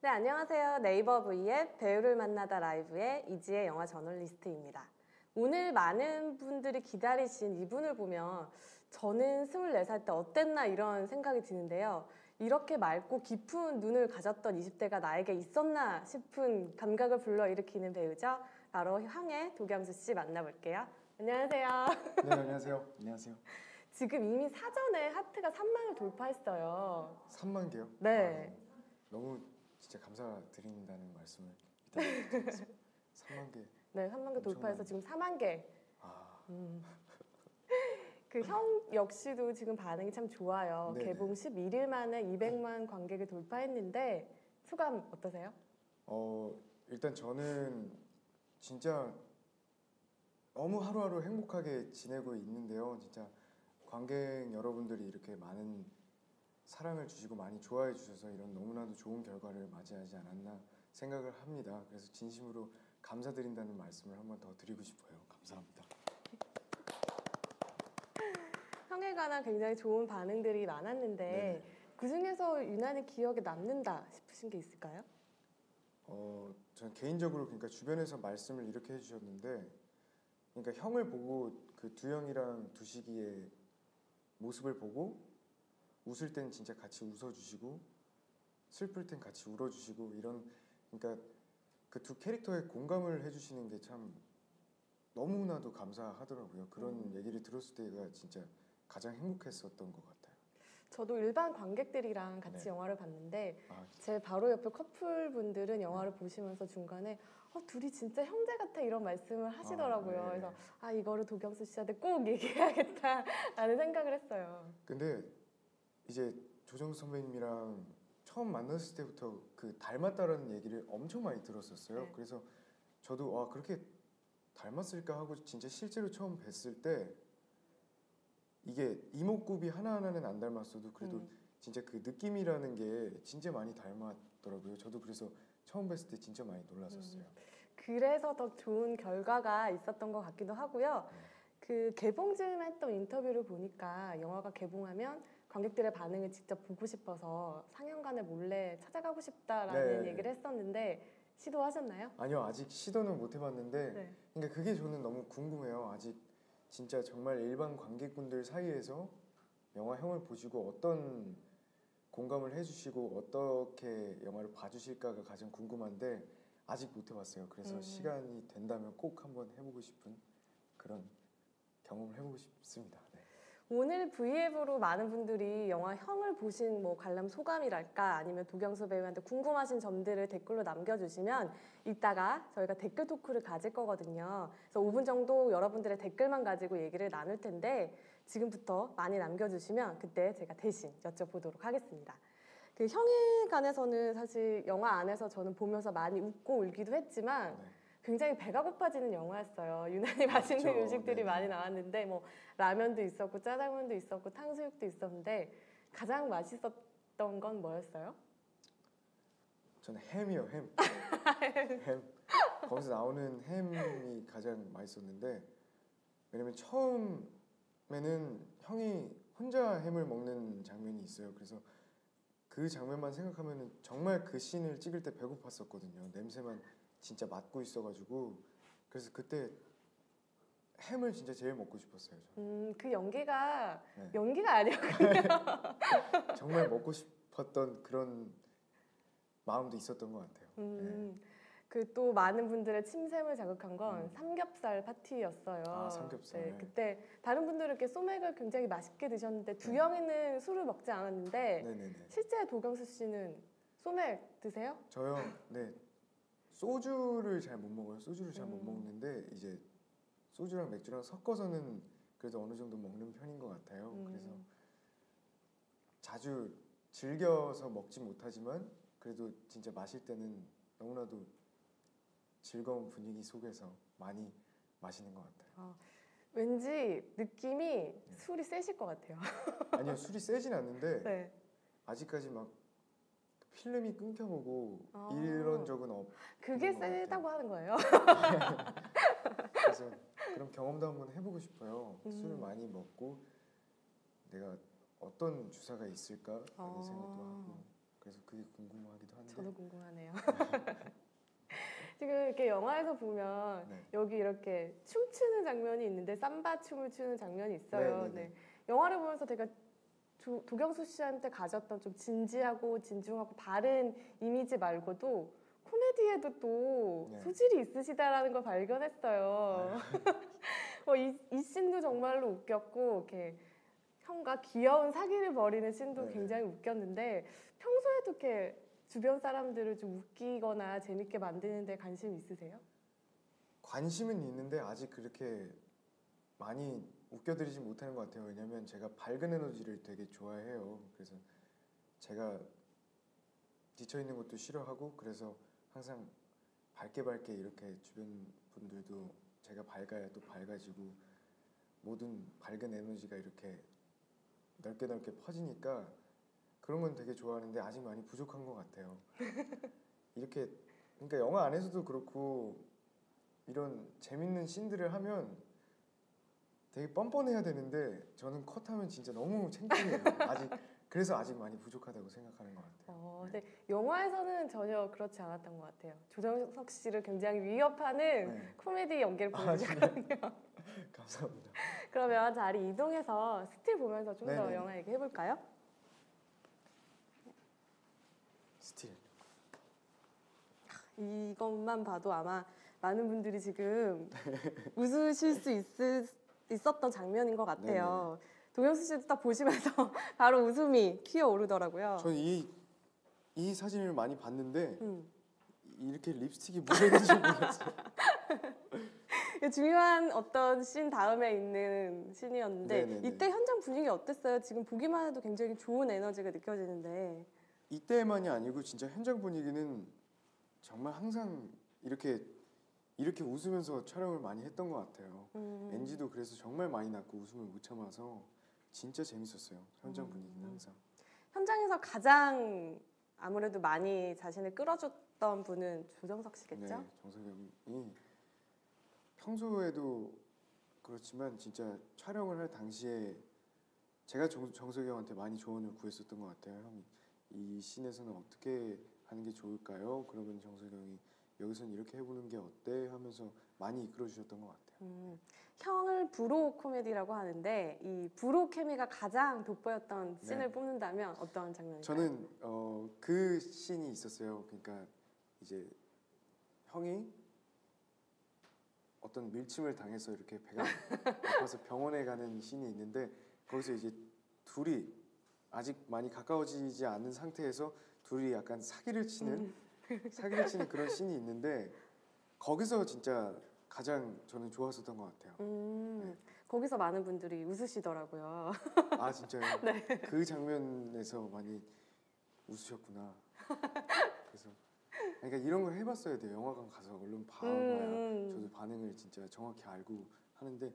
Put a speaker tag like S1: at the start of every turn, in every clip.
S1: 네, 안녕하세요. 네이버 V앱 배우를 만나다 라이브의 이지혜 영화 저널리스트입니다. 오늘 많은 분들이 기다리신 이분을 보면 저는 24살 때 어땠나 이런 생각이 드는데요. 이렇게 맑고 깊은 눈을 가졌던 20대가 나에게 있었나 싶은 감각을 불러일으키는 배우죠. 바로 향해 도경수 씨 만나볼게요. 안녕하세요.
S2: 네, 안녕하세요. 안녕하세요.
S1: 지금 이미 사전에 하트가 3만을 돌파했어요.
S2: 3만 개요?
S1: 네.
S2: 너무 진짜 감사드린다는 말씀을 일단 드리겠습니다. 3만 개.
S1: 네, 3만 개 돌파해서 지금 4만 개.
S2: 아.
S1: 그 형 역시도 지금 반응이 참 좋아요.
S2: 네네.
S1: 개봉 11일 만에 200만 관객을 돌파했는데 소감 어떠세요?
S2: 일단 저는 진짜 너무 하루하루 행복하게 지내고 있는데요. 진짜 관객 여러분들이 이렇게 많은 사랑을 주시고 많이 좋아해 주셔서 이런 너무나도 좋은 결과를 맞이하지 않았나 생각을 합니다. 그래서 진심으로 감사드린다는 말씀을 한 번 더 드리고 싶어요. 감사합니다.
S1: 형에 관한 굉장히 좋은 반응들이 많았는데
S2: 네네.
S1: 그중에서 유난히 기억에 남는다 싶으신 게 있을까요?
S2: 전 개인적으로 그러니까 주변에서 말씀을 이렇게 해주셨는데, 그러니까 형을 보고 그 두영이랑 두식이의 모습을 보고 웃을 땐 진짜 같이 웃어주시고 슬플 땐 같이 울어주시고 이런, 그러니까 그 두 캐릭터에 공감을 해주시는 게 참 너무나도 감사하더라고요. 그런 얘기를 들었을 때가 진짜 가장 행복했었던 것 같아요.
S1: 저도 일반 관객들이랑 같이
S2: 네.
S1: 영화를 봤는데
S2: 아,
S1: 제 바로 옆에 커플분들은 영화를 보시면서 중간에 둘이 진짜 형제 같아 이런 말씀을 하시더라고요.
S2: 네.
S1: 그래서 이거를 도경수 씨한테 꼭 얘기해야겠다라는 생각을 했어요.
S2: 근데 이제 조정수 선배님이랑 처음 만났을 때부터 그 닮았다라는 얘기를 엄청 많이 들었었어요.
S1: 네.
S2: 그래서 저도 그렇게 닮았을까 하고 진짜 실제로 처음 뵀을 때 이게 이목구비 하나하나는 안 닮았어도 그래도 진짜 그 느낌이라는 게 진짜 많이 닮았더라고요. 저도 그래서 처음 뵀을 때 진짜 많이 놀랐었어요.
S1: 그래서 더 좋은 결과가 있었던 것 같기도 하고요. 그 개봉 즈음에 했던 인터뷰를 보니까 영화가 개봉하면 관객들의 반응을 직접 보고 싶어서 상영관에 몰래 찾아가고 싶다라는
S2: 네.
S1: 얘기를 했었는데 시도하셨나요?
S2: 아니요, 아직 시도는 못 해봤는데
S1: 네.
S2: 그러니까 그게 저는 너무 궁금해요. 아직 진짜 정말 일반 관객분들 사이에서 영화 형을 보시고 어떤 공감을 해주시고 어떻게 영화를 봐주실까가 가장 궁금한데 아직 못 해봤어요. 그래서 시간이 된다면 꼭 한번 해보고 싶은 그런 경험을 해보고 싶습니다. 네.
S1: 오늘 V앱으로 많은 분들이 영화 형을 보신 관람 소감이랄까 아니면 도경수 배우한테 궁금하신 점들을 댓글로 남겨주시면 이따가 저희가 댓글 토크를 가질 거거든요. 그래서 5분 정도 여러분들의 댓글만 가지고 얘기를 나눌 텐데 지금부터 많이 남겨주시면 그때 제가 대신 여쭤보도록 하겠습니다. 그 형에 관해서는 사실 영화 안에서 저는 보면서 많이 웃고 울기도 했지만
S2: 네.
S1: 굉장히 배가 고파지는 영화였어요. 유난히 맛있는
S2: 그렇죠.
S1: 음식들이
S2: 네네.
S1: 많이 나왔는데 라면도 있었고 짜장면도 있었고 탕수육도 있었는데 가장 맛있었던 건 뭐였어요?
S2: 저는 햄이요, 햄. 햄. 거기서 나오는 햄이 가장 맛있었는데, 왜냐면 처음에는 형이 혼자 햄을 먹는 장면이 있어요. 그래서 그 장면만 생각하면 정말 그 씬을 찍을 때 배고팠었거든요. 냄새만 진짜 맡고 있어가지고. 그래서 그때 햄을 진짜 제일 먹고 싶었어요. 저는.
S1: 그 연기가
S2: 네.
S1: 연기가 아니었군요.
S2: 정말 먹고 싶었던 그런 마음도 있었던 것 같아요. 네.
S1: 그 또 많은 분들의 침샘을 자극한 건 삼겹살 파티였어요.
S2: 아, 삼겹살.
S1: 네, 그때 다른 분들은 이렇게 소맥을 굉장히 맛있게 드셨는데 두영이는 술을 먹지 않았는데
S2: 네네네.
S1: 실제 도경수 씨는 소맥 드세요?
S2: 저요. 네. 소주를 잘 못 먹어요. 소주를 잘 못 먹는데 이제 소주랑 맥주랑 섞어서는 그래도 어느 정도 먹는 편인 것 같아요. 그래서 자주 즐겨서 먹지 못하지만 그래도 진짜 마실 때는 너무나도 즐거운 분위기 속에서 많이 마시는 것 같아요.
S1: 왠지 느낌이 술이 세실 것 같아요.
S2: 아니요, 술이 세진 않는데
S1: 네.
S2: 아직까지 막 필름이 끊겨보고 이런 적은 없는
S1: 그게
S2: 것 같아요.
S1: 세다고 하는 거예요.
S2: 그래서 그런 경험도 한번 해보고 싶어요. 술을 많이 먹고 내가 어떤 주사가 있을까 라는 생각도 하고. 그래서 몰라서 그게 궁금하기도 한데.
S1: 저도 궁금하네요. 지금 이렇게 영화에서 보면
S2: 네.
S1: 여기 이렇게 춤추는 장면이 있는데 삼바 춤을 추는 장면이 있어요.
S2: 네, 네, 네.
S1: 네. 영화를 보면서 제가 도경수 씨한테 가졌던 좀 진지하고 진중하고 바른 이미지 말고도 코미디에도 또
S2: 네.
S1: 소질이 있으시다라는 걸 발견했어요. 이 씬도 정말로 웃겼고 이렇게 형과 귀여운 사귀를 벌이는 씬도
S2: 네.
S1: 굉장히 웃겼는데 평소에도 이렇게 주변 사람들을 좀 웃기거나 재밌게 만드는 데 관심 있으세요?
S2: 관심은 있는데 아직 그렇게 많이 웃겨드리지 못하는 것 같아요. 왜냐면 제가 밝은 에너지를 되게 좋아해요. 그래서 제가 지쳐있는 것도 싫어하고 그래서 항상 밝게 이렇게 주변 분들도 제가 밝아야 또 밝아지고 모든 밝은 에너지가 이렇게 넓게 퍼지니까 그런 건 되게 좋아하는데 아직 많이 부족한 것 같아요. 이렇게 그러니까 영화 안에서도 그렇고 이런 재밌는 씬들을 하면 되게 뻔뻔해야 되는데 저는 컷하면 진짜 너무 창피해요. 그래서 아직 많이 부족하다고 생각하는 것 같아요.
S1: 근데 영화에서는 전혀 그렇지 않았던 것 같아요. 조정석 씨를 굉장히 위협하는
S2: 네.
S1: 코미디 연기를 보여주거든요.
S2: 감사합니다.
S1: 그러면 자리 이동해서 스틸 보면서 좀 더
S2: 네네네.
S1: 영화 얘기 해볼까요?
S2: 스틸.
S1: 이것만 봐도 아마 많은 분들이 지금 웃으실 수 있었던 장면인 것 같아요. 도경수 씨도 딱 보시면서 바로 웃음이 튀어오르더라고요.
S2: 저는 이 사진을 많이 봤는데 이렇게 립스틱이 묻어있는 줄 몰랐어요.
S1: 중요한 어떤 씬 다음에 있는 씬이었는데
S2: 네네네.
S1: 이때 현장 분위기 어땠어요? 지금 보기만 해도 굉장히 좋은 에너지가 느껴지는데.
S2: 이때만이 아니고 진짜 현장 분위기는 정말 항상 이렇게 웃으면서 촬영을 많이 했던 것 같아요. NG도 그래서 정말 많이 났고 웃음을 못 참아서 진짜 재밌었어요. 현장 분위기는 항상.
S1: 현장에서 가장 아무래도 많이 자신을 끌어줬던 분은 조정석 씨겠죠?
S2: 네, 정석이 형이 평소에도 그렇지만 진짜 촬영을 할 당시에 제가 정석이 형한테 많이 조언을 구했었던 것 같아요. 형, 이 씬에서는 어떻게 하는 게 좋을까요? 그러면 정석이 형이 여기서는 이렇게 해보는 게 어때? 하면서 많이 이끌어 주셨던 것 같아요.
S1: 형을 브로 코미디라고 하는데 이 브로 케미가 가장 돋보였던 씬을 뽑는다면 어떤 장면일까요?
S2: 저는 그 씬이 있었어요. 그러니까 이제 형이 어떤 밀침을 당해서 이렇게 배가 아파서 병원에 가는 씬이 있는데 거기서 이제 둘이 아직 많이 가까워지지 않은 상태에서 둘이 약간 사기를 치는 그런 씬이 있는데 거기서 진짜 가장 저는 좋았었던 것 같아요.
S1: 거기서 많은 분들이 웃으시더라고요.
S2: 아 진짜요?
S1: 네.
S2: 그 장면에서 많이 웃으셨구나. 그래서 그러니까 이런 걸 해봤어야 돼요. 영화관 가서 얼른 봐봐야 저도 반응을 진짜 정확히 알고 하는데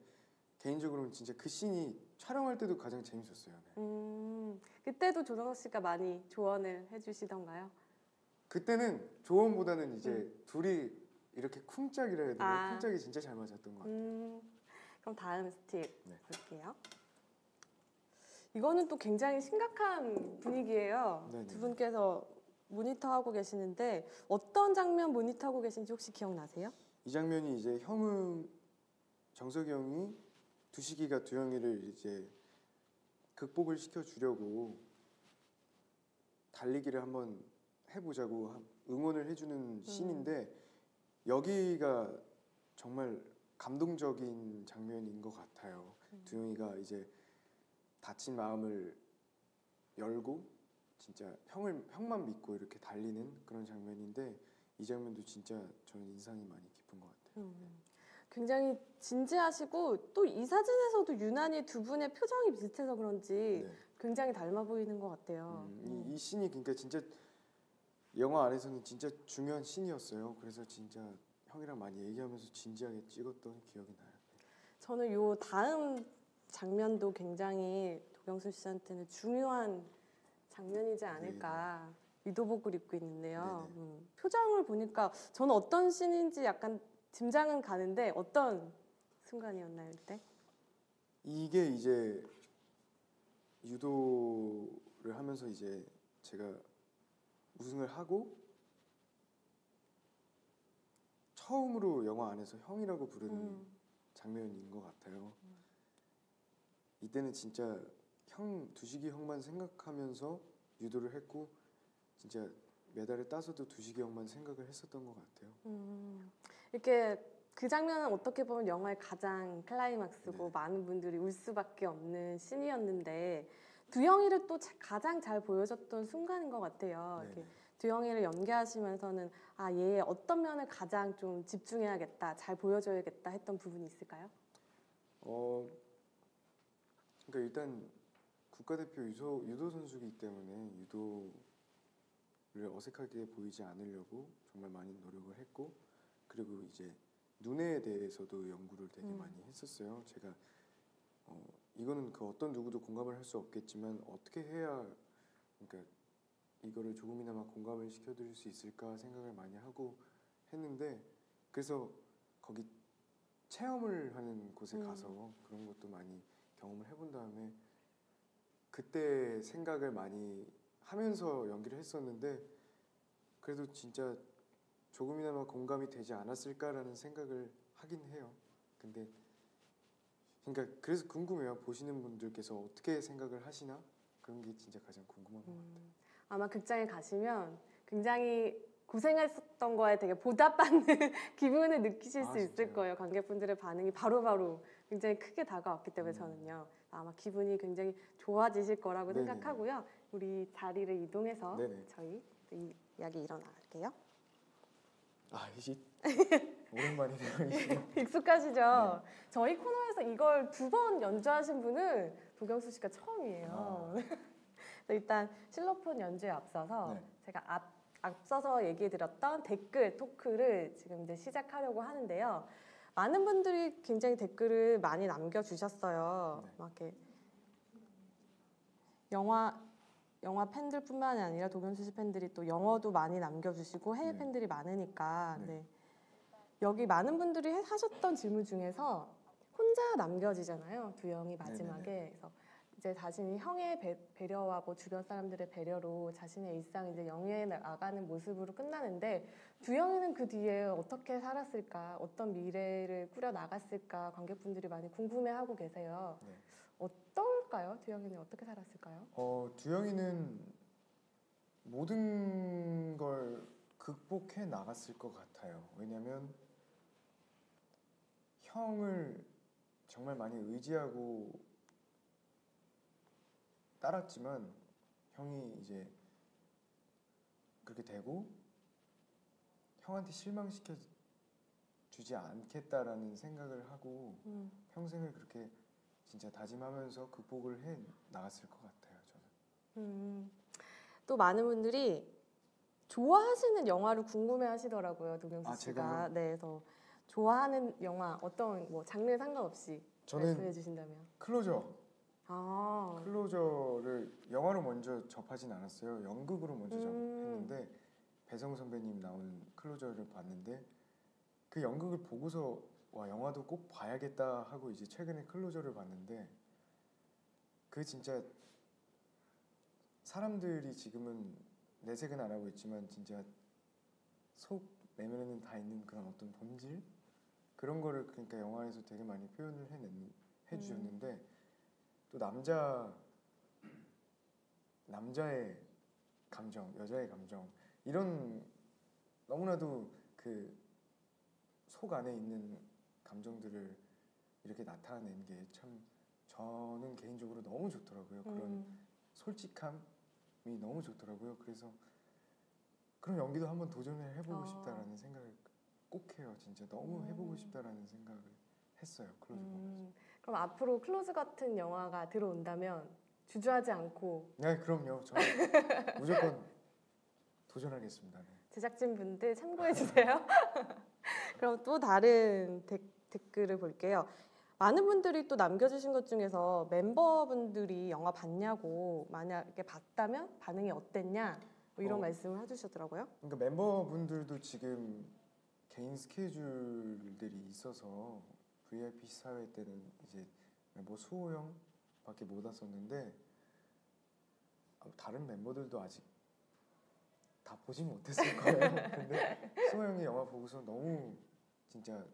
S2: 개인적으로는 진짜 그 씬이 촬영할 때도 가장 재밌었어요. 네.
S1: 그때도 조정석 씨가 많이 조언을 해주시던가요?
S2: 그때는 조언보다는 이제 둘이 이렇게 쿵짝이라 해야 되나? 쿵짝이 진짜 잘 맞았던 것 같아요.
S1: 그럼 다음 스틸 볼게요. 이거는 또 굉장히 심각한 분위기예요.
S2: 네네.
S1: 두 분께서 모니터하고 계시는데 어떤 장면 모니터하고 계신지 혹시 기억나세요?
S2: 이 장면이 이제 정석이 형이 두식이가 두영이를 이제 극복을 시켜주려고 달리기를 한번 해보자고 응원을 해주는 씬인데 여기가 정말 감동적인 장면인 것 같아요. 두영이가 이제 다친 마음을 열고 진짜 형만 믿고 이렇게 달리는 그런 장면인데 이 장면도 진짜 저는 인상이 많이 깊은 것 같아요.
S1: 굉장히 진지하시고 또 이 사진에서도 유난히 두 분의 표정이 비슷해서 그런지 굉장히 닮아 보이는 것 같아요.
S2: 이 씬이 그러니까 진짜 영화 안에서는 진짜 중요한 씬이었어요. 그래서 진짜 형이랑 많이 얘기하면서 진지하게 찍었던 기억이 나요.
S1: 저는 요 다음 장면도 굉장히 도경수 씨한테는 중요한 장면이지 않을까. 위도복을 입고 있는데요. 표정을 보니까 저는 어떤 씬인지 약간 짐작은 가는데 어떤 순간이었나요 이때?
S2: 이게 이제 유도를 하면서 이제 제가 우승을 하고 처음으로 영화 안에서 형이라고 부르는 장면인 것 같아요. 이때는 진짜 두식이 형만 생각하면서 유도를 했고 진짜 메달을 따서도 두식이 형만 생각을 했었던 것 같아요.
S1: 이렇게 그 장면은 어떻게 보면 영화의 가장 클라이막스고
S2: 네.
S1: 많은 분들이 울 수밖에 없는 씬이었는데 두영이를 또 가장 잘 보여줬던 순간인 것 같아요. 이렇게
S2: 네네.
S1: 두영이를 연기하시면서는 아, 얘의 어떤 면을 가장 좀 집중해야겠다, 잘 보여줘야겠다 했던 부분이 있을까요?
S2: 그러니까 일단 국가대표 유도 선수이기 때문에 유도를 어색하게 보이지 않으려고 정말 많이 노력을 했고 그리고 이제 눈에 대해서도 연구를 되게 많이 했었어요. 제가 이거는 그 어떤 누구도 공감을 할 수 없겠지만 어떻게 해야 그러니까 이거를 조금이나마 공감을 시켜드릴 수 있을까 생각을 많이 하고 했는데 그래서 거기 체험을 하는 곳에 가서 그런 것도 많이 경험을 해본 다음에 그때 생각을 많이 하면서 연기를 했었는데 그래도 진짜 조금이나마 공감이 되지 않았을까라는 생각을 하긴 해요. 근데 그러니까 그래서 궁금해요. 보시는 분들께서 어떻게 생각을 하시나 그런 게 진짜 가장 궁금한 것 같아요.
S1: 아마 극장에 가시면 굉장히 고생했었던 거에 되게 보답받는 기분을 느끼실 수 있을
S2: 진짜요?
S1: 거예요. 관객분들의 반응이 바로바로 굉장히 크게 다가왔기 때문에 저는요. 아마 기분이 굉장히 좋아지실 거라고
S2: 네네네.
S1: 생각하고요. 우리 자리를 이동해서
S2: 네네.
S1: 저희 이 이야기 일어날게요.
S2: 이제 오랜만이네요.
S1: 익숙하시죠? 저희 코너에서 이걸 2번 연주하신 분은 도경수 씨가 처음이에요. 그래서 일단 실로폰 연주에 앞서서
S2: 네.
S1: 제가 앞서서 얘기해드렸던 댓글 토크를 지금 이제 시작하려고 하는데요. 많은 분들이 굉장히 댓글을 많이 남겨주셨어요.
S2: 네.
S1: 막 이렇게 영화 팬들뿐만이 아니라 도경수 씨 팬들이 또 영어도 많이 남겨주시고 해외
S2: 네.
S1: 팬들이 많으니까
S2: 네.
S1: 네. 여기 많은 분들이 하셨던 질문 중에서 혼자 남겨지잖아요. 두영이 마지막에.
S2: 네네네.
S1: 그래서 이제 자신이 형의 배려와 뭐 주변 사람들의 배려로 자신의 일상 이제 영위해 나가는 모습으로 끝나는데 두영이는 그 뒤에 어떻게 살았을까, 어떤 미래를 꾸려 나갔을까 관객분들이 많이 궁금해하고 계세요.
S2: 네.
S1: 어떨까요? 두영이는 어떻게 살았을까요?
S2: 두영이는 모든 걸 극복해 나갔을 것 같아요. 왜냐면 형을 정말 많이 의지하고 따랐지만 형이 이제 그렇게 되고 형한테 실망시켜 주지 않겠다라는 생각을 하고 평생을 그렇게 진짜 다짐하면서 극복을 해 나갔을 것 같아요. 저는.
S1: 또 많은 분들이 좋아하시는 영화를 궁금해하시더라고요, 도경수 씨가.
S2: 제가요?
S1: 네, 그래서 좋아하는 영화 어떤 뭐 장르 상관없이
S2: 저는
S1: 말씀해 주신다면.
S2: 클로저를 영화로 먼저 접하진 않았어요. 연극으로 먼저 접했는데 배성 선배님 나오는 클로저를 봤는데 그 연극을 보고서 와 영화도 꼭 봐야겠다 하고 이제 최근에 클로저를 봤는데 그 진짜 사람들이 지금은 내색은 안 하고 있지만 진짜 속 내면에는 다 있는 그런 어떤 본질 그런 거를 그러니까 영화에서 되게 많이 표현을 해주셨는데 또 남자의 감정, 여자의 감정 이런 너무나도 그 속 안에 있는 감정들을 이렇게 나타낸 게 참 저는 개인적으로 너무 좋더라고요. 그런 솔직함이 너무 좋더라고요. 그래서 그런 연기도 한번 도전을 해보고 싶다라는 생각을 꼭 해요. 진짜 너무 해보고 싶다라는 생각을 했어요. 클로즈 보면서.
S1: 그럼 앞으로 클로즈 같은 영화가 들어온다면 주저하지 않고
S2: 네, 그럼요. 저는 무조건 도전하겠습니다. 네.
S1: 제작진 분들 참고해 주세요. 그럼 또 다른 댓글을 볼게요. 많은 분들이 또 남겨주신 것 중에서 멤버분들이 영화 봤냐고 만약에 봤다면 반응이 어땠냐 뭐 이런 말씀을 해주셨더라고요.
S2: 그러니까 멤버분들도 지금 개인 스케줄들이 있어서 VIP 사회 때는 이제 멤버 수호 형밖에 못 왔었는데 다른 멤버들도 아직 보진 못했을 거예요. 근데 수호 형이 영화 보고서 너무 진짜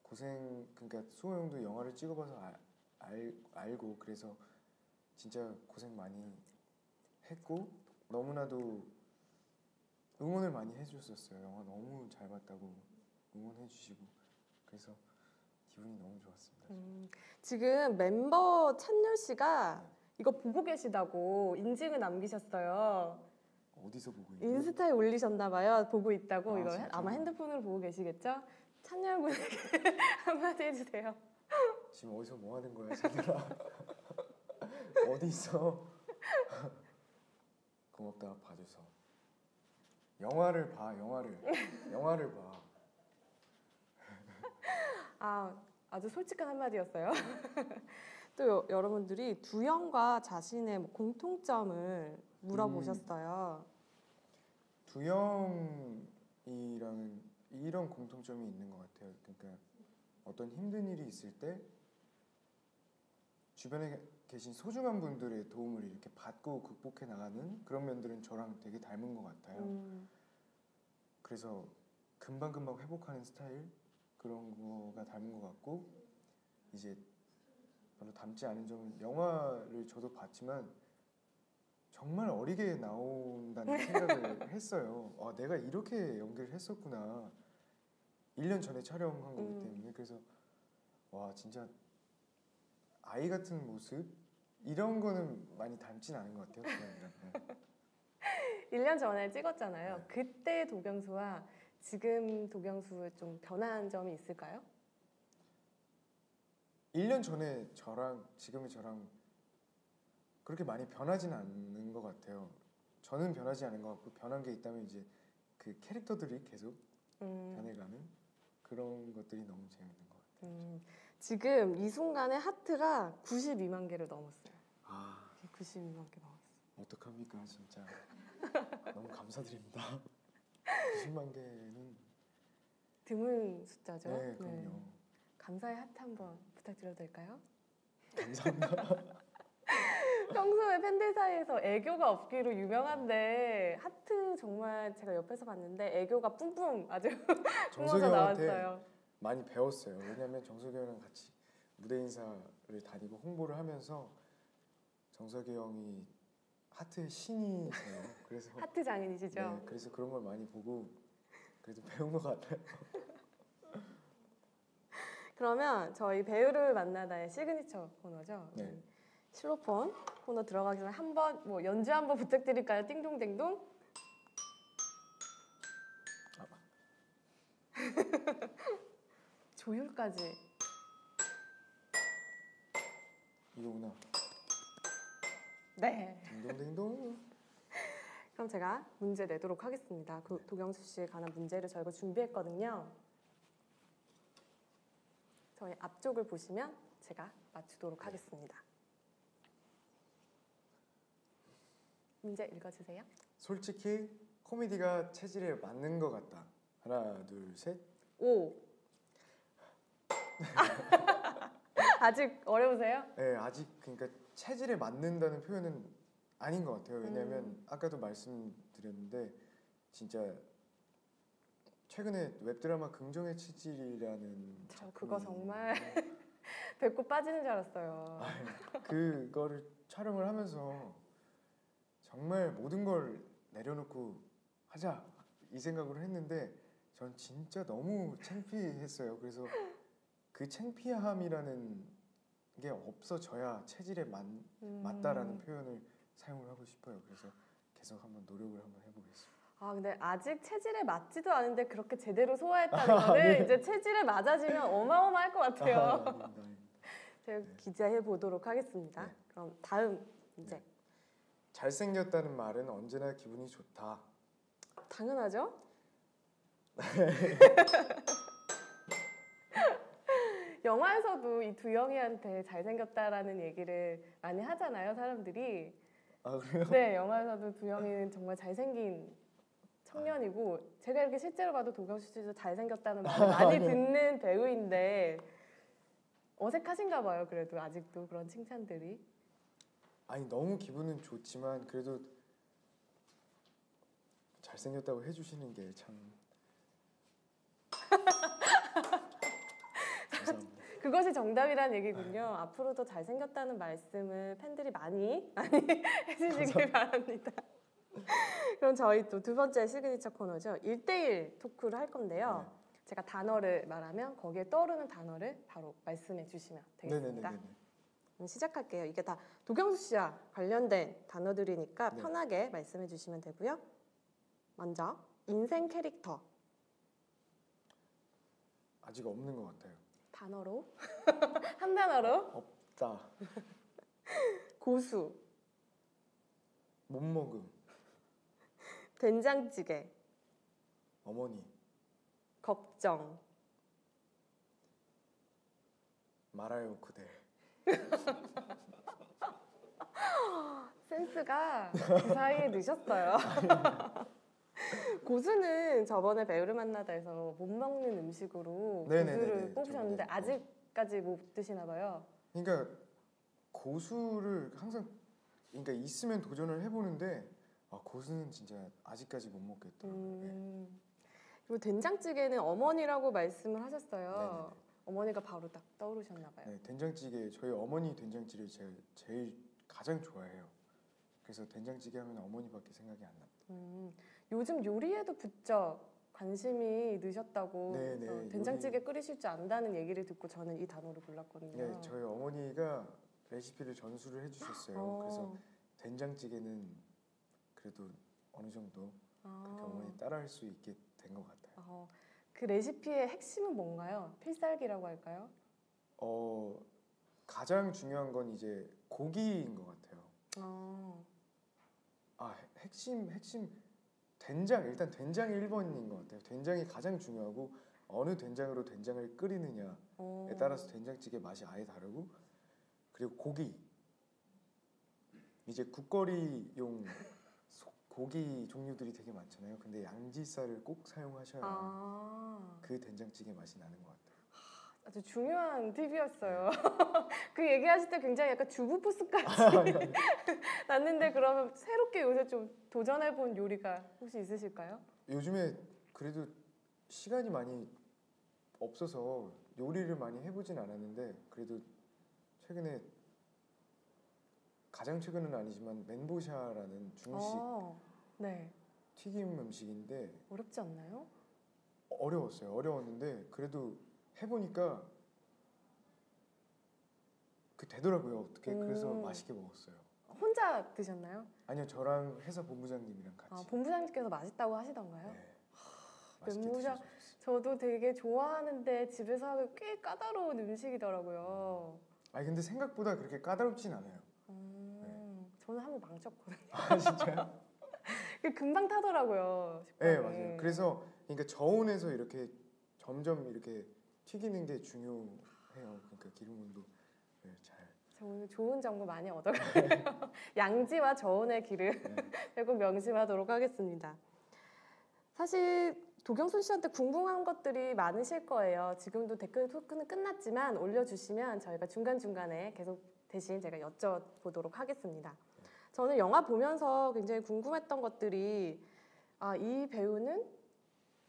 S2: 고생, 그러니까 수호 형도 영화를 찍어봐서 알고 그래서 진짜 고생 많이 했고 너무나도 응원을 많이 해줬었어요. 영화 너무 잘 봤다고 응원해주시고 그래서 기분이 너무 좋았습니다.
S1: 지금 멤버 찬열 씨가 이거 보고 계시다고 인증을 남기셨어요.
S2: 어디서 보고 있나요?
S1: 인스타에 올리셨나 봐요. 보고 있다고.
S2: 아,
S1: 이거
S2: 진짜요?
S1: 아마 핸드폰으로 보고 계시겠죠? 찬열 군에게 한마디 해주세요.
S2: 지금 어디서 뭐 하는 거야, 찬열아? 어디 있어? 고맙다, 봐줘서. 영화를 봐, 영화를 봐.
S1: 아주 솔직한 한마디였어요. 또 여러분들이 두영과 자신의 뭐 공통점을 물어보셨어요.
S2: 두영이랑은 이런 공통점이 있는 것 같아요. 그러니까 어떤 힘든 일이 있을 때 주변에 계신 소중한 분들의 도움을 이렇게 받고 극복해 나가는 그런 면들은 저랑 되게 닮은 것 같아요. 그래서 금방금방 회복하는 스타일 그런 거가 닮은 것 같고 이제 별로 닮지 않은 점은 영화를 저도 봤지만 정말 어리게 나온다는 생각을 했어요. 내가 이렇게 연기를 했었구나. 1년 전에 촬영한 거기 때문에 그래서 와 진짜 아이 같은 모습 이런 거는 많이 닮진 않은 것 같아요. 네.
S1: 1년 전에 찍었잖아요.
S2: 네.
S1: 그때 도경수와 지금 도경수 좀 변한 점이 있을까요?
S2: 1년 전에 저랑 지금의 저랑 그렇게 많이 변하진 않는 것 같아요. 저는 변하지 않은 것 같고 변한 게 있다면 이제 그 캐릭터들이 계속 변해가는 그런 것들이 너무 재밌는 것 같아요.
S1: 지금 이 순간에 하트가 92만 개를 넘었어요. 92만 개 넘었어요.
S2: 어떡합니까 진짜. 너무 감사드립니다. 90만 개는
S1: 드문 숫자죠.
S2: 네, 그럼요.
S1: 감사의 하트 한번 부탁드려도 될까요?
S2: 감사합니다.
S1: 평소에 팬들 사이에서 애교가 없기로 유명한데 하트 정말 제가 옆에서 봤는데 애교가 뿜뿜 아주
S2: 정석이
S1: 뿜어서
S2: 형한테
S1: 나왔어요.
S2: 많이 배웠어요. 왜냐면 정석이 형이랑 같이 무대 인사를 다니고 홍보를 하면서 정석이 형이 하트의 신이세요. 그래서
S1: 하트 장인이시죠?
S2: 네, 그래서 그런 걸 많이 보고 그래도 배운 것 같아요.
S1: 그러면 저희 배우를 만나다의 시그니처 코너죠.
S2: 네.
S1: 실로폰 코너 들어가기 전에 한번 뭐 연주 한번 부탁드릴까요? 띵동댕동. 조율까지.
S2: 이거구나.
S1: 네.
S2: 딩동댕동.
S1: 그럼 제가 문제 내도록 하겠습니다. 도경수 씨에 관한 문제를 저희가 준비했거든요. 저희 앞쪽을 보시면 제가 맞추도록 하겠습니다. 문제 읽어주세요.
S2: 솔직히 코미디가 체질에 맞는 것 같다. 하나, 둘, 셋.
S1: 5. 아직 어려우세요?
S2: 네, 아직 그러니까 체질에 맞는다는 표현은 아닌 것 같아요. 왜냐하면 아까도 말씀드렸는데 진짜 최근에 웹드라마 긍정의 체질이라는
S1: 저 그거 정말 배꼽 빠지는 줄 알았어요.
S2: 그거를 촬영을 하면서 정말 모든 걸 내려놓고 하자 이 생각으로 했는데 전 진짜 너무 창피했어요. 그래서 그 창피함이라는 게 없어져야 체질에 맞다라는 표현을 사용을 하고 싶어요. 그래서 계속 한번 노력을 한번 해보겠습니다.
S1: 근데 아직 체질에 맞지도 않은데 그렇게 제대로 소화했다는 거는 이제 체질에 맞아지면 어마어마할 것 같아요.
S2: 아닙니다.
S1: 제가 기대해 보도록 하겠습니다.
S2: 네.
S1: 그럼 다음 문제.
S2: 네. 잘생겼다는 말은 언제나 기분이 좋다.
S1: 당연하죠? 영화에서도 이 두영이한테 잘생겼다라는 얘기를 많이 하잖아요, 사람들이.
S2: 그래요?
S1: 네, 영화에서도 두영이는 정말 잘생긴 청년이고 제가 이렇게 실제로 봐도 도경수 씨도 잘생겼다는 말을 많이 듣는 배우인데 어색하신가 봐요. 그래도 아직도 그런
S2: 잘생겼다고 해주시는 게 참 감사합니다.
S1: 그것이 정답이라는 얘기군요. 앞으로도 잘생겼다는 말씀을 팬들이 많이 해주시길 바랍니다. 그럼 저희 또 두 번째 시그니처 코너죠. 1대1 토크를 할 건데요. 제가 단어를 말하면 거기에 떠오르는 단어를 바로 말씀해 주시면 되겠습니다. 그럼 시작할게요. 이게 다 도경수 씨와 관련된 단어들이니까
S2: 네.
S1: 편하게 말씀해 주시면 되고요. 먼저 인생 캐릭터
S2: 아직 없는 것 같아요.
S1: 단어로 한 단어로
S2: 없다.
S1: 고수
S2: 못 먹음.
S1: 된장찌개
S2: 어머니.
S1: 걱정
S2: 말아요 그대.
S1: 센스가 그 사이에 넣으셨어요. 고수는 저번에 배우를 만나다에서 못 먹는 음식으로
S2: 네네네네.
S1: 고수를 뽑으셨는데
S2: 저번에,
S1: 아직까지 못 드시나 봐요.
S2: 그러니까 고수를 항상 그러니까 있으면 도전을 해보는데 고수는 진짜 아직까지 못 먹겠더라고요. 네.
S1: 그리고 된장찌개는 어머니라고 말씀을 하셨어요.
S2: 네네네.
S1: 어머니가 바로 딱 떠오르셨나 봐요.
S2: 네, 된장찌개 저희 어머니 된장찌개를 제가 제일 가장 좋아해요. 그래서 된장찌개 하면 어머니밖에 생각이 안 납니다.
S1: 요즘 요리에도 부쩍 관심이 느셨다고
S2: 네네,
S1: 그래서 된장찌개 끓이실 줄 안다는 얘기를 듣고 저는 이 단어를 골랐거든요.
S2: 네, 저희 어머니가 레시피를 전수를 해주셨어요. 그래서
S1: 어.
S2: 된장찌개는 그래도 어느 정도 그렇게 어머니 따라할 수 있게 된 것 같아요.
S1: 그 레시피의 핵심은 뭔가요? 필살기라고 할까요?
S2: 가장 중요한 건 이제 고기인 것 같아요. 핵심 된장 일단 된장이 1번인 것 같아요. 된장이 가장 중요하고 어느 된장으로 된장을 끓이느냐에 따라서 된장찌개 맛이 아예 다르고 그리고 고기 이제 국거리용 고기 종류들이 되게 많잖아요. 근데 양지살을 꼭 사용하셔야 그 된장찌개 맛이 나는 것 같아요.
S1: 아주 중요한 팁이었어요. 그 얘기하실 때 굉장히 약간 주부 포스까지 났는데 그러면 새롭게 요새 좀 도전해본 요리가 혹시 있으실까요?
S2: 요즘에 그래도 시간이 많이 없어서 요리를 많이 해보진 않았는데 그래도 가장 최근은 아니지만 멘보샤라는 중식
S1: 네.
S2: 튀김 음식인데
S1: 어렵지 않나요?
S2: 어려웠는데 그래도 해보니까 되더라고요. 어떻게 그래서 맛있게 먹었어요.
S1: 혼자 드셨나요?
S2: 아니요, 저랑 회사 본부장님이랑 같이.
S1: 본부장님께서 맛있다고 하시던가요?
S2: 네. 맛있게
S1: 멘보샤
S2: 드셔주셨어요.
S1: 저도 되게 좋아하는데 집에서 하기 꽤 까다로운 음식이더라고요.
S2: 근데 생각보다 그렇게 까다롭진 않아요.
S1: 저는 한번 망쳤거든요.
S2: 진짜요?
S1: 금방 타더라고요.
S2: 네,
S1: 식빵이.
S2: 맞아요. 그래서 그러니까 저온에서 이렇게 점점 이렇게 튀기는 게 중요해요. 그러니까 기름 온도 잘.
S1: 저 오늘 좋은 정보 많이 얻어가요. 양지와 저온의 길을 결국 명심하도록 하겠습니다. 사실 도경순 씨한테 궁금한 것들이 많으실 거예요. 지금도 댓글 토크는 끝났지만 올려주시면 저희가 중간중간에 계속 대신 제가 여쭤보도록 하겠습니다. 저는 영화 보면서 굉장히 궁금했던 것들이 이 배우는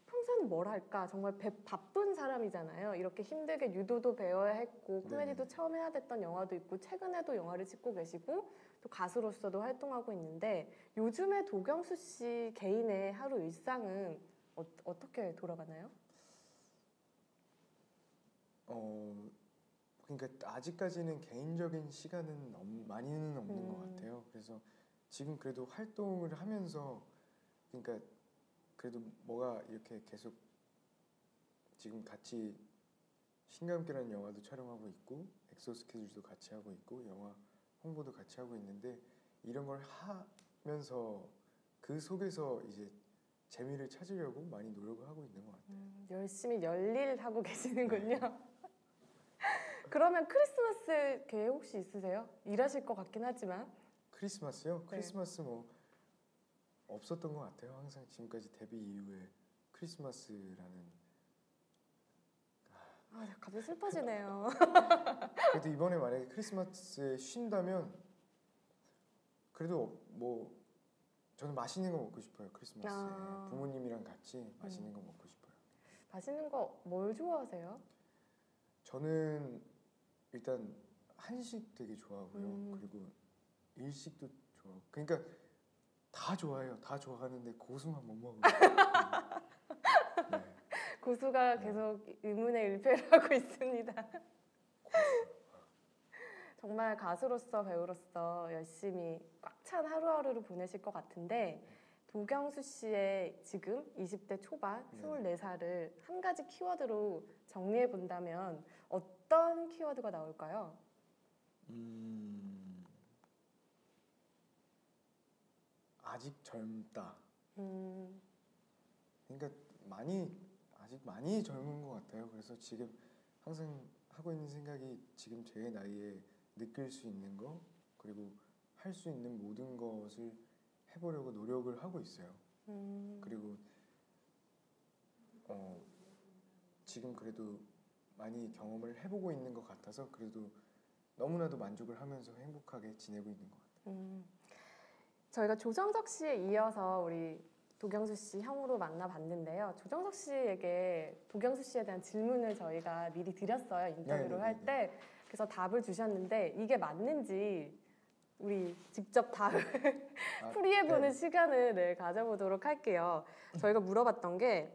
S1: 평소에는 뭘 할까? 정말 바쁜 사람이잖아요. 이렇게 힘들게 유도도 배워야 했고 코미디도 처음 해야 됐던 영화도 있고 최근에도 영화를 찍고 계시고 또 가수로서도 활동하고 있는데 요즘에 도경수 씨 개인의 하루 일상은 어떻게 돌아가나요?
S2: 그러니까 아직까지는 개인적인 시간은 많이는 없는 것 같아요. 그래서 지금 그래도 활동을 하면서 그러니까 그래도 뭐가 이렇게 계속 지금 같이 신과 함께라는 영화도 촬영하고 있고 엑소 스케줄도 같이 하고 있고 영화 홍보도 같이 하고 있는데 이런 걸 하면서 그 속에서 이제 재미를 찾으려고 많이 노력을 하고 있는 것 같아요.
S1: 열심히 열일하고 계시는군요. 그러면 크리스마스 계획 혹시 있으세요? 일하실 것 같긴 하지만.
S2: 크리스마스요?
S1: 네.
S2: 크리스마스 뭐 없었던 것 같아요. 항상 지금까지 데뷔 이후에 크리스마스라는.
S1: 갑자기 슬퍼지네요.
S2: 그래도 이번에 만약에 크리스마스에 쉰다면 그래도 뭐 저는 맛있는 거 먹고 싶어요. 크리스마스에
S1: 아.
S2: 부모님이랑 같이 맛있는 거 먹고 싶어요.
S1: 맛있는 거 뭘 좋아하세요?
S2: 저는 일단 한식 되게 좋아하고요.
S1: 음.
S2: 그리고 일식도 좋아하고. 그러니까 다 좋아해요. 다 좋아하는데 고수만 못 먹어요. 네.
S1: 고수가
S2: 네.
S1: 계속 의문의 일패를 하고 있습니다. 정말 가수로서 배우로서 열심히 꽉 찬 하루하루를 보내실 것 같은데 도경수 씨의 지금 20대 초반
S2: 네.
S1: 24살을 한 가지 키워드로 정리해 본다면 어떤 키워드가 나올까요?
S2: 아직 젊다.
S1: 음,
S2: 그러니까 아직 많이 젊은 것 같아요. 그래서 지금 항상 하고 있는 생각이 지금 제 나이에 느낄 수 있는 거 그리고 할 수 있는 모든 것을 해보려고 노력을 하고 있어요. 그리고 지금 그래도 많이 경험을 해보고 있는 것 같아서 그래도 너무나도 만족을 하면서 행복하게 지내고 있는 것 같아요.
S1: 저희가 조정석 씨에 이어서 우리 도경수 씨 형으로 만나봤는데요. 조정석 씨에게 도경수 씨에 대한 질문을 저희가 미리 드렸어요. 인터뷰를 할 때. 그래서 답을 주셨는데 이게 맞는지 우리 직접 답을 풀이해보는
S2: 네.
S1: 시간을 가져보도록 할게요. 저희가 물어봤던 게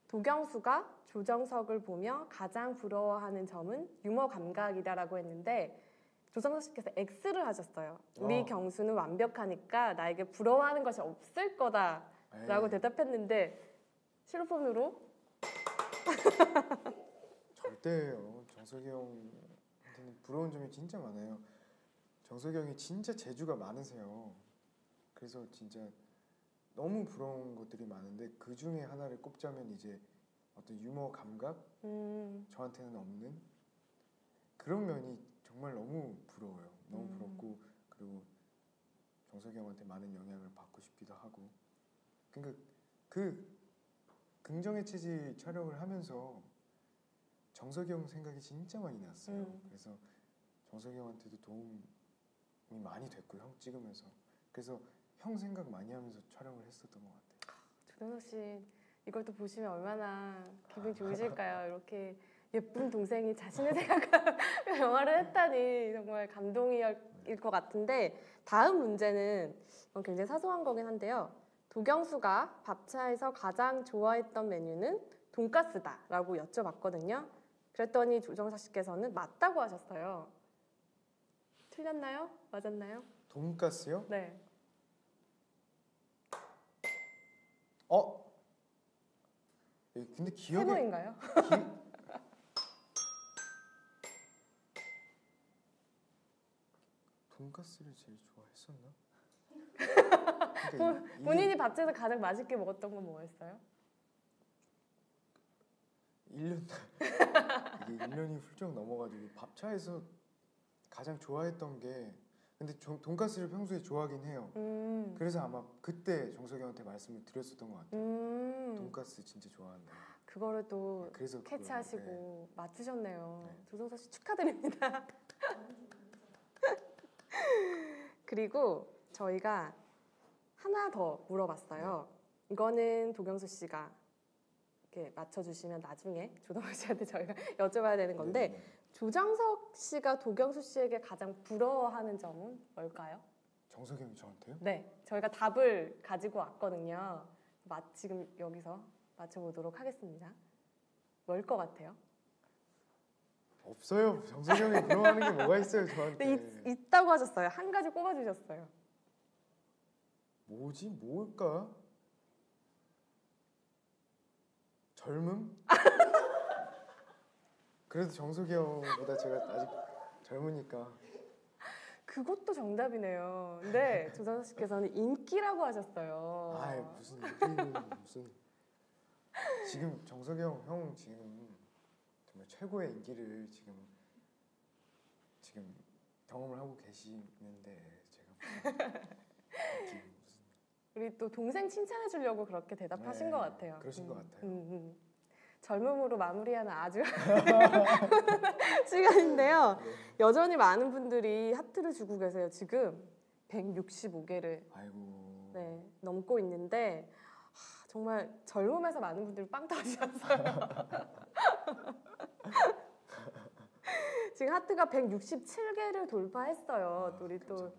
S1: 도경수가 조정석을 보며 가장 부러워하는 점은 유머 감각이다라고 했는데 조정석 씨께서 X를 하셨어요. 우리 경수는 완벽하니까 나에게 부러워하는 것이 없을 거다라고
S2: 에이,
S1: 대답했는데 실로폰으로
S2: 절대예요. 정석이 형한테는 부러운 점이 진짜 많아요. 정석이 형이 진짜 재주가 많으세요. 그래서 진짜 너무 부러운 것들이 많은데 그 중에 하나를 꼽자면 이제 어떤 유머 감각? 저한테는 없는 그런 면이 정말 너무 부러워요. 너무 부럽고 그리고 정석이 형한테 많은 영향을 받고 싶기도 하고 그러니까 그 긍정의 체질 촬영을 하면서 정석이 형 생각이 진짜 많이 났어요. 그래서 정석이 형한테도 도움이 많이 됐고 형 찍으면서 그래서 형 생각 많이 하면서 촬영을 했었던 것 같아요.
S1: 조정석 씨 이걸 또 보시면 얼마나 기분이 좋으실까요? 이렇게 예쁜 동생이 자신의 생각하는 영화를 했다니 정말 감동일 것 같은데 다음 문제는 굉장히 사소한 거긴 한데요. 도경수가 밥차에서 가장 좋아했던 메뉴는 돈가스다 라고 여쭤봤거든요. 그랬더니 조정석 씨께서는 맞다고 하셨어요. 틀렸나요? 맞았나요?
S2: 돈가스요?
S1: 네.
S2: 근데 기억이
S1: 세모인가요?
S2: 돈가스를 제일 좋아했었나? 그러니까
S1: 본인이 밥차에서 가장 맛있게 먹었던 건 뭐였어요?
S2: 1년 이게 1년이 훌쩍 넘어가지고 밥차에서 가장 좋아했던 게 근데 돈가스를 평소에 좋아하긴 해요. 그래서 아마 그때 정석이 형한테 말씀을 드렸었던 것 같아요. 돈가스 진짜 좋아한다.
S1: 그거를 또
S2: 네, 그래서
S1: 캐치하시고 맞추셨네요.
S2: 네.
S1: 조정석 씨 축하드립니다. 그리고 저희가 하나 더 물어봤어요. 이거는 도경수 씨가 이렇게 맞춰주시면 나중에 조정석 씨한테 저희가 여쭤봐야 되는 건데
S2: 네.
S1: 조정석 씨가 도경수 씨에게 가장 부러워하는 점은 뭘까요?
S2: 정석이 형이 저한테요?
S1: 네, 저희가 답을 가지고 왔거든요. 지금 여기서 맞춰보도록 하겠습니다. 뭘 것 같아요?
S2: 없어요. 정석이 형이 부러워하는 게 뭐가 있어요 저한테.
S1: 네, 있다고 하셨어요. 한 가지 꼽아주셨어요.
S2: 뭐지? 뭘까? 젊음? 그래도 정석이 형보다 제가 아직 젊으니까.
S1: 그것도 정답이네요. 근데 조정석 씨께서는 인기라고 하셨어요.
S2: 아이 무슨 인기는 무슨 지금 정석이 형 지금 정말 최고의 인기를 지금 경험을 하고 계시는데 제가 무슨
S1: 우리 또 동생 칭찬해 주려고 그렇게 대답하신
S2: 네,
S1: 것 같아요.
S2: 그러신 것 같아요.
S1: 젊음으로 마무리하는 아주 시간인데요.
S2: 네.
S1: 여전히 많은 분들이 하트를 주고 계세요. 지금 165개를
S2: 아이고
S1: 네, 넘고 있는데 정말 젊음에서 많은 분들이 빵 터지셨어요. 지금 하트가 167개를 돌파했어요. 또 우리 또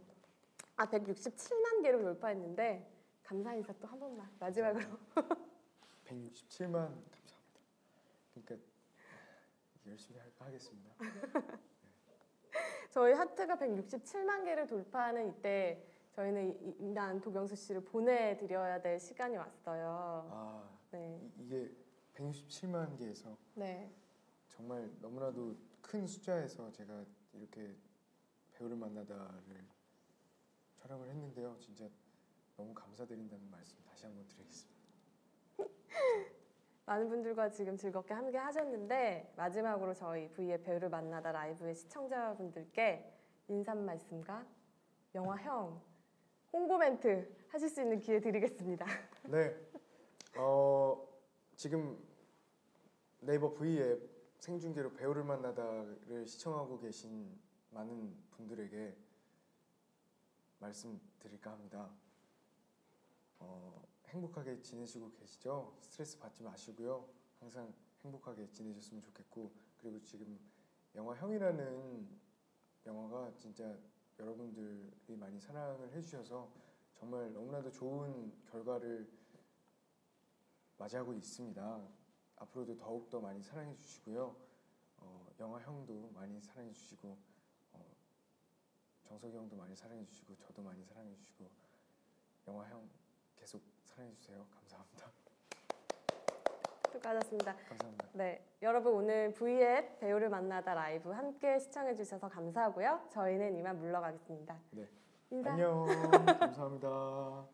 S1: 167만 개를 돌파했는데 감사 인사 또 한 번만 마지막으로.
S2: 167만 감사합니다. 그러니까 열심히 하겠습니다.
S1: 저희 하트가 167만 개를 돌파하는 이때 저희는 인간 도경수 씨를 보내드려야 될 시간이 왔어요. 네.
S2: 이게 167만 개에서
S1: 네.
S2: 정말 너무나도 큰 숫자에서 제가 이렇게 배우를 만나다를 촬영을 했는데요. 진짜 너무 감사드린다는 말씀 다시 한번 드리겠습니다.
S1: 많은 분들과 지금 즐겁게 함께 하셨는데 마지막으로 저희 V의 배우를 만나다 라이브의 시청자분들께 인사 말씀과 영화형 홍보 멘트 하실 수 있는 기회 드리겠습니다.
S2: 네, 지금 네이버 V 앱 생중계로 배우를 만나다를 시청하고 계신 많은 분들에게 말씀드릴까 합니다. 행복하게 지내시고 계시죠? 스트레스 받지 마시고요. 항상 행복하게 지내셨으면 좋겠고, 그리고 지금 영화형이라는 영화가 진짜 여러분들이 많이 사랑을 해주셔서 정말 너무나도 좋은 결과를 맞이하고 있습니다. 앞으로도 더욱더 많이 사랑해 주시고요. 영화형도 많이 사랑해 주시고, 정석이 형도 많이 사랑해 주시고, 저도 많이 사랑해 주시고, 영화형 계속 사랑해 주세요. 감사합니다.
S1: 수고하셨습니다.
S2: 감사합니다.
S1: 네, 여러분 오늘 V앱 배우를 만나다 라이브 함께 시청해 주셔서 감사하고요. 저희는 이만 물러가겠습니다.
S2: 네.
S1: 인사.
S2: 안녕. 감사합니다.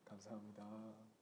S2: 감사합니다.